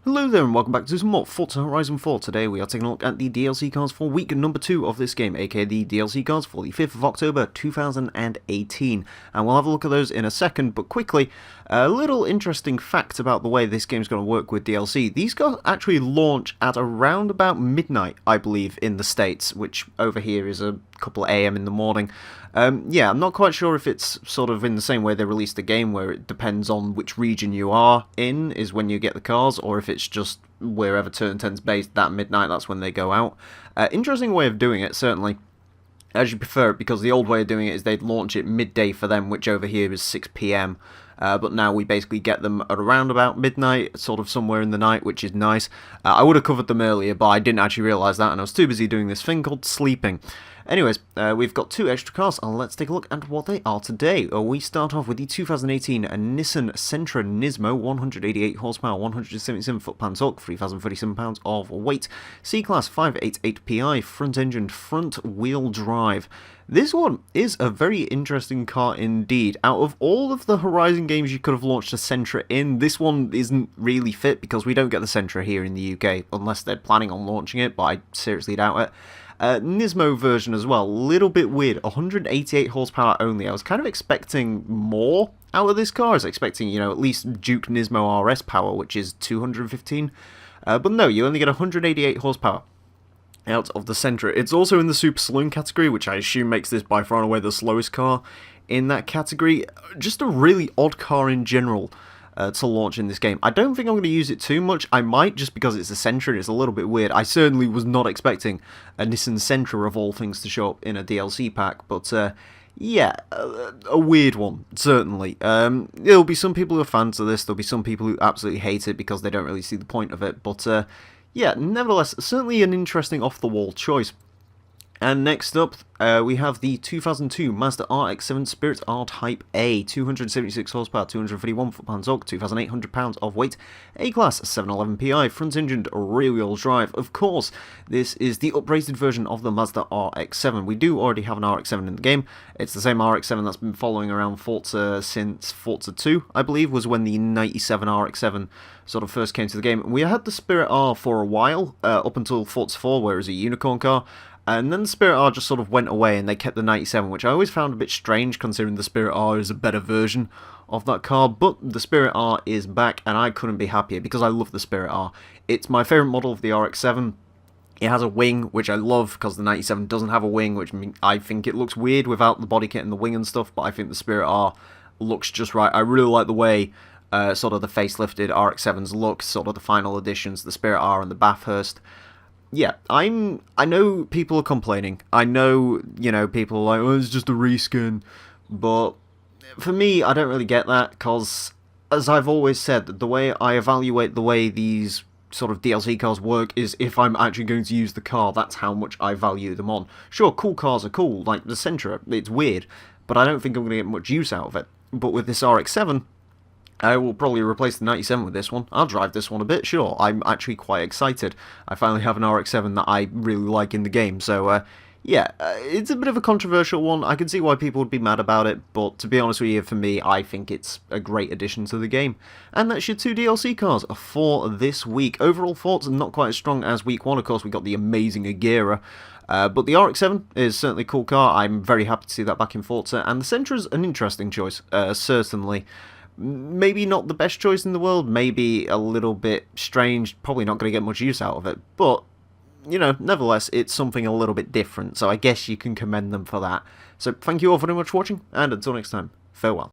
Hello there and welcome back to some more Forza Horizon 4. Today we are taking a look at the DLC cards for week number 2 of this game, aka the DLC cards for the 5th of October 2018. And we'll have a look at those in a second, but quickly, a little interesting fact about the way this game's going to work with DLC. These cards actually launch at around about midnight, I believe, in the States, which over here is a couple AM in the morning. Yeah, I'm not quite sure if it's sort of in the same way they released the game, where it depends on which region you are in, is when you get the cars, or if it's just wherever Turn 10's based, that midnight, that's when they go out. Interesting way of doing it, certainly, as you prefer it, because the old way of doing it is they'd launch it midday for them, which over here is 6 PM. But now we basically get them at around about midnight, sort of somewhere in the night, which is nice. I would have covered them earlier, but I didn't actually realise that, and I was too busy doing this thing called sleeping. Anyways, we've got 2 extra cars, and let's take a look at what they are today. We start off with the 2018 Nissan Sentra Nsimo, 188 horsepower, 177 foot-pound torque, 3,037 pounds of weight, C-Class 588 PI, front-engined, front-wheel drive. This one is a very interesting car indeed. Out of all of the Horizon games you could have launched a Sentra in, this one isn't really fit because we don't get the Sentra here in the UK, unless they're planning on launching it, but I seriously doubt it. Nismo version as well, a little bit weird, 188 horsepower only. I was kind of expecting more out of this car. I was expecting, you know, at least Duke Nismo RS power, which is 215. But no, you only get 188 horsepower out of the Sentra. It's also in the Super Saloon category, which I assume makes this by far and away the slowest car in that category. Just a really odd car in general to launch in this game. I don't think I'm going to use it too much. I might, just because it's a Sentra and it's a little bit weird. I certainly was not expecting a Nissan Sentra of all things to show up in a DLC pack, but yeah, a weird one, certainly. There'll be some people who are fans of this, there'll be some people who absolutely hate it because they don't really see the point of it, but yeah, nevertheless, certainly an interesting off-the-wall choice. And next up, we have the 2002 Mazda RX-7 Spirit R Type A, 276 horsepower, 251 foot-pound torque, 2,800 pounds of weight, A-Class 711 PI, front-engined, rear-wheel drive. Of course, this is the uprated version of the Mazda RX-7. We do already have an RX-7 in the game. It's the same RX-7 that's been following around Forza since Forza 2, I believe, was when the 97 RX-7 sort of first came to the game. We had the Spirit R for a while, up until Forza 4, where it was a unicorn car. And then the Spirit R just sort of went away and they kept the 97, which I always found a bit strange considering the Spirit R is a better version of that car. But the Spirit R is back and I couldn't be happier because I love the Spirit R. It's my favourite model of the RX-7. It has a wing, which I love because the 97 doesn't have a wing, which I think it looks weird without the body kit and the wing and stuff, but I think the Spirit R looks just right. I really like the way sort of the facelifted RX-7s look, sort of the final editions, the Spirit R and the Bathurst. Yeah, I know people are complaining. I know, you know, people are like, oh, it's just a reskin. But for me, I don't really get that, because, as I've always said, the way I evaluate the way these sort of DLC cars work is if I'm actually going to use the car, that's how much I value them on. Sure, cool cars are cool, like the Sentra, it's weird, but I don't think I'm going to get much use out of it. But with this RX-7, I will probably replace the 97 with this one. I'll drive this one a bit, sure. I'm actually quite excited. I finally have an RX-7 that I really like in the game, so yeah, it's a bit of a controversial one. I can see why people would be mad about it, but to be honest with you, for me, I think it's a great addition to the game. And that's your 2 DLC cars for this week. Overall thoughts are not quite as strong as week 1. Of course, we got the amazing Agera. But the RX-7 is certainly a cool car. I'm very happy to see that back in Forza, and the Sentra's an interesting choice, certainly. Maybe not the best choice in the world, maybe a little bit strange, probably not going to get much use out of it, but, you know, nevertheless, it's something a little bit different, so I guess you can commend them for that. So thank you all very much for watching, and until next time, farewell.